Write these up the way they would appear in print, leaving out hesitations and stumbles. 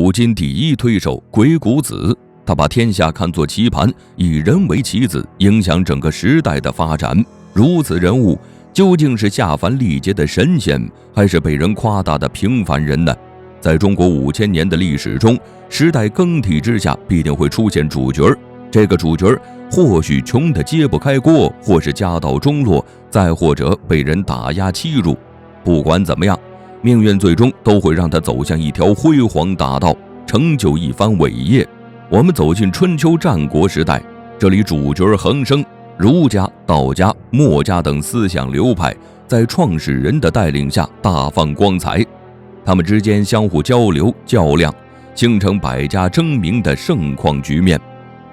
古今第一推手鬼谷子，他把天下看作棋盘，以人为棋子，影响整个时代的发展。如此人物究竟是下凡历劫的神仙，还是被人夸大的平凡人呢？在中国5000年的历史中，时代更替之下必定会出现主角，这个主角或许穷得揭不开锅，或是家道中落，再或者被人打压欺辱。不管怎么样，命运最终都会让他走向一条辉煌大道，成就一番伟业。我们走进春秋战国时代，这里主角横生，儒家、道家、墨家等思想流派在创始人的带领下大放光彩，他们之间相互交流较量，形成百家争鸣的盛况局面。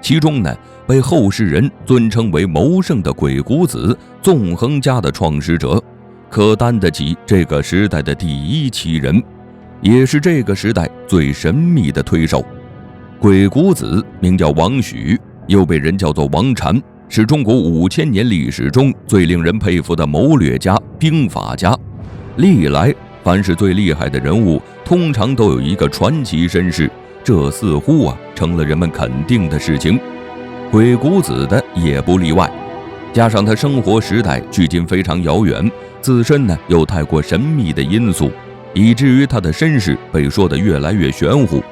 其中呢，被后世人尊称为谋圣的鬼谷子，纵横家的创始者，可担得起这个时代的第一奇人，也是这个时代最神秘的推手。鬼谷子名叫王许，又被人叫做王禅，是中国5000年历史中最令人佩服的谋略家、兵法家。历来凡是最厉害的人物，通常都有一个传奇身世，这似乎成了人们肯定的事情。鬼谷子的也不例外，加上他生活时代距今非常遥远，自身有太过神秘的因素，以至于他的身世被说得越来越玄乎。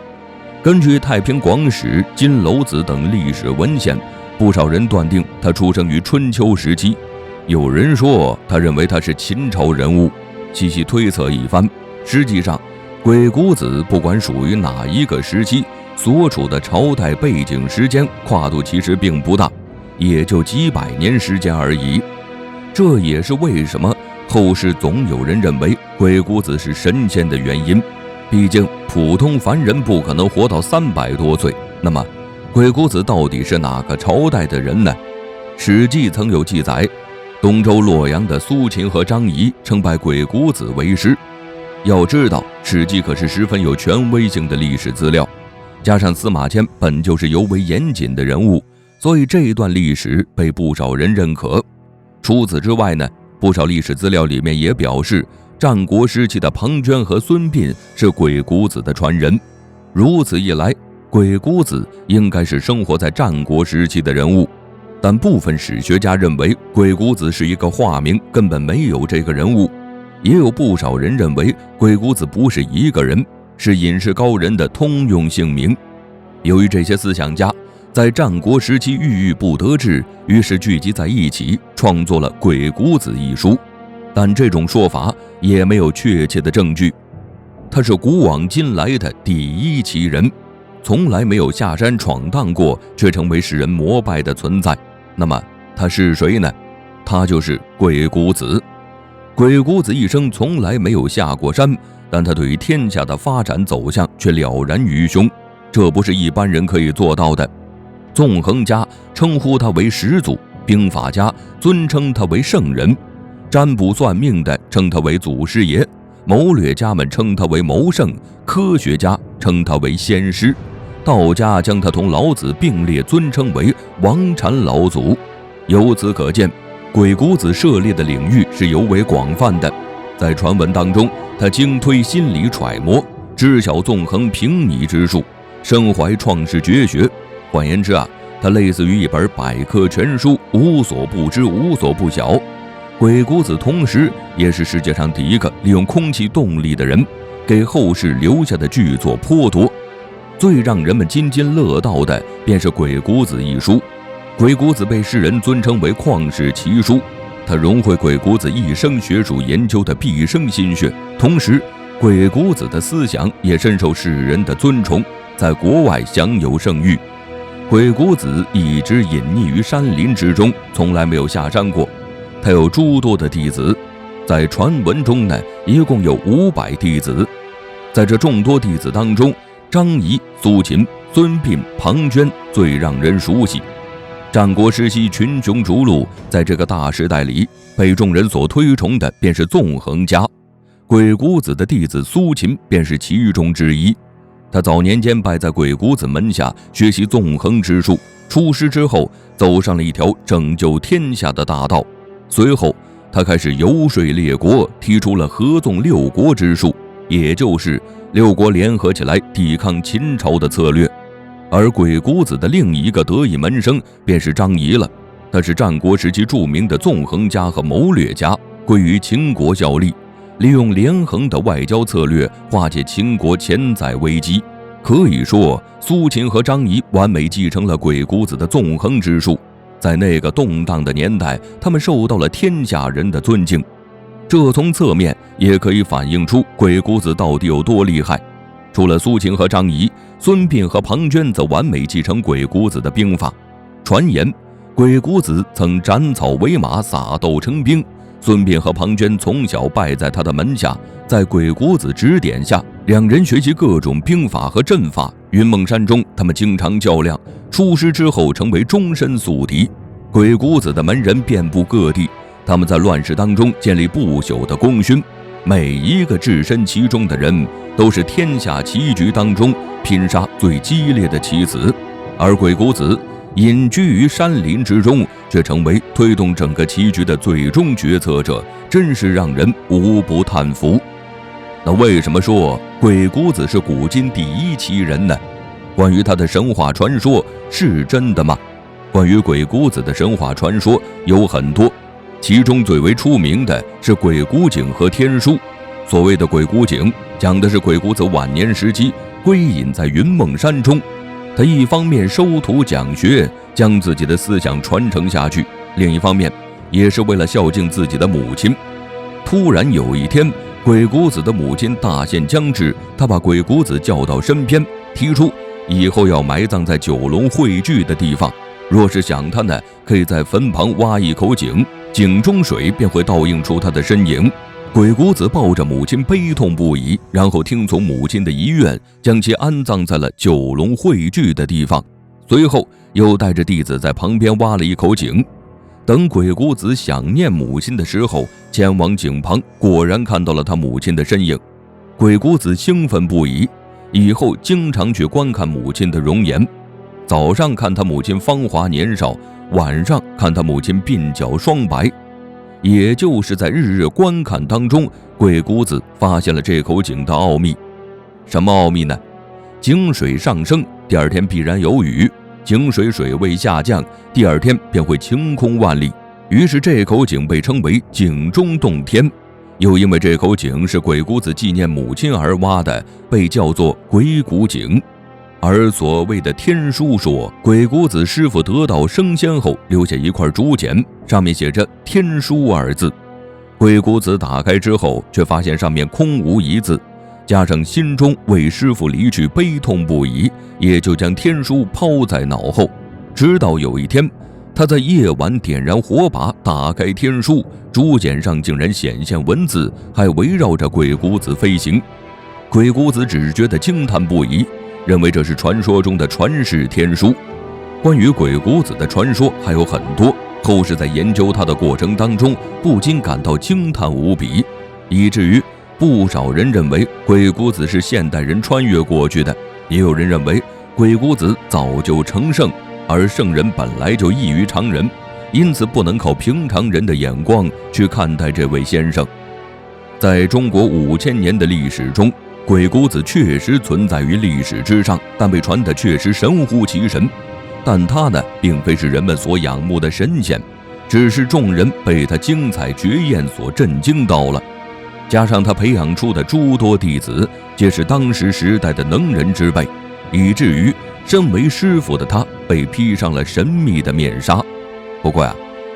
根据《太平广史》《金楼子》等历史文献，不少人断定他出生于春秋时期，有人说他认为他是秦朝人物。细细推测一番，实际上鬼谷子不管属于哪一个时期，所处的朝代背景时间跨度其实并不大，也就几百年时间而已。这也是为什么后世总有人认为鬼谷子是神仙的原因。毕竟普通凡人不可能活到300多岁，那么鬼谷子到底是哪个朝代的人呢？史记曾有记载，东周洛阳的苏秦和张仪称拜鬼谷子为师。要知道，史记可是十分有权威性的历史资料，加上司马迁本就是尤为严谨的人物，所以这一段历史被不少人认可。除此之外呢，不少历史资料里面也表示，战国时期的庞涓和孙膑是鬼谷子的传人。如此一来，鬼谷子应该是生活在战国时期的人物，但部分史学家认为鬼谷子是一个化名，根本没有这个人物。也有不少人认为鬼谷子不是一个人，是隐士高人的通用姓名。由于这些思想家在战国时期郁郁不得志，于是聚集在一起创作了《鬼谷子》一书，但这种说法也没有确切的证据。他是古往今来的第一奇人，从来没有下山闯荡过，却成为世人膜拜的存在。那么他是谁呢？他就是鬼谷子。鬼谷子一生从来没有下过山，但他对于天下的发展走向却了然于胸，这不是一般人可以做到的。纵横家称呼他为始祖，兵法家尊称他为圣人，占卜算命的称他为祖师爷，谋略家们称他为谋圣，科学家称他为先师，道家将他同老子并列尊称为王禅老祖。由此可见，鬼谷子涉猎的领域是尤为广泛的。在传闻当中，他精推心理揣摩，知晓纵横平拟之术，身怀创世绝学。换言之他类似于一本百科全书，无所不知，无所不晓。鬼谷子同时也是世界上第一个利用空气动力的人，给后世留下的巨作颇多。最让人们津津乐道的便是《鬼谷子》一书。鬼谷子被世人尊称为旷世奇书，他融汇鬼谷子一生学术研究的毕生心血，同时鬼谷子的思想也深受世人的尊崇，在国外享有盛誉。鬼谷子一直隐匿于山林之中，从来没有下山过。他有诸多的弟子，在传闻中呢，一共有500弟子。在这众多弟子当中，张仪、苏秦、孙膑、庞涓最让人熟悉。战国时期群雄逐鹿，在这个大时代里，被众人所推崇的便是纵横家。鬼谷子的弟子苏秦便是其中之一。他早年间拜在鬼谷子门下，学习纵横之术，出师之后走上了一条拯救天下的大道。随后他开始游说列国，提出了合纵6国之术，也就是六国联合起来抵抗秦朝的策略。而鬼谷子的另一个得意门生便是张仪了，他是战国时期著名的纵横家和谋略家，归于秦国效力，利用连横的外交策略化解秦国潜在危机。可以说，苏秦和张仪完美继承了鬼谷子的纵横之术，在那个动荡的年代，他们受到了天下人的尊敬。这从侧面也可以反映出鬼谷子到底有多厉害。除了苏秦和张仪，孙膑和庞涓则完美继承鬼谷子的兵法。传言鬼谷子曾斩草为马，撒豆成兵，孙膑和庞涓从小拜在他的门下，在鬼谷子指点下，两人学习各种兵法和阵法。云梦山中，他们经常较量，出师之后成为终身宿敌。鬼谷子的门人遍布各地，他们在乱世当中建立不朽的功勋，每一个置身其中的人都是天下棋局当中拼杀最激烈的棋子，而鬼谷子隐居于山林之中，却成为推动整个棋局的最终决策者，真是让人无不叹服。那为什么说鬼谷子是古今第一奇人呢？关于他的神话传说是真的吗？关于鬼谷子的神话传说有很多，其中最为出名的是鬼谷井和天书。所谓的鬼谷井，讲的是鬼谷子晚年时期归隐在云梦山中，他一方面收徒讲学，将自己的思想传承下去，另一方面也是为了孝敬自己的母亲。突然有一天，鬼谷子的母亲大限将至，他把鬼谷子叫到身边，提出以后要埋葬在九龙汇聚的地方，若是想他呢，可以在坟旁挖一口井，井中水便会倒映出他的身影。鬼谷子抱着母亲悲痛不已，然后听从母亲的遗愿，将其安葬在了九龙汇聚的地方，随后又带着弟子在旁边挖了一口井。等鬼谷子想念母亲的时候，前往井旁，果然看到了他母亲的身影。鬼谷子兴奋不已，以后经常去观看母亲的容颜，早上看他母亲芳华年少，晚上看他母亲鬓角霜白。也就是在日日观看当中，鬼谷子发现了这口井的奥秘。什么奥秘呢？井水上升，第二天必然有雨；井水水位下降，第二天便会晴空万里。于是这口井被称为井中洞天。又因为这口井是鬼谷子纪念母亲而挖的，被叫做鬼谷井。而所谓的天书说，鬼谷子师傅得道升仙后留下一块竹简，上面写着天书二字。鬼谷子打开之后，却发现上面空无一字，加上心中为师傅离去悲痛不已，也就将天书抛在脑后。直到有一天，他在夜晚点燃火把，打开天书，竹简上竟然显现文字，还围绕着鬼谷子飞行。鬼谷子只觉得惊叹不已，认为这是传说中的传世天书。关于鬼谷子的传说还有很多，后世在研究他的过程当中，不禁感到惊叹无比，以至于不少人认为鬼谷子是现代人穿越过去的，也有人认为鬼谷子早就成圣，而圣人本来就异于常人，因此不能靠平常人的眼光去看待这位先生。在中国5000年的历史中，鬼谷子确实存在于历史之上，但被传的确实神乎其神。但他呢，并非是人们所仰慕的神仙，只是众人被他精彩绝艳所震惊到了。加上他培养出的诸多弟子，皆是当时时代的能人之辈，以至于身为师傅的他被披上了神秘的面纱。不过呀，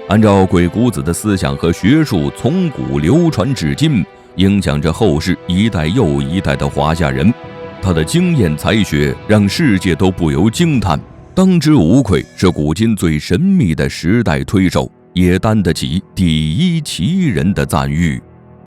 按照鬼谷子的思想和学术从古流传至今，影响着后世一代又一代的华夏人。他的惊艳才学让世界都不由惊叹，当之无愧是古今最神秘的时代推手，也担得起第一奇人的赞誉。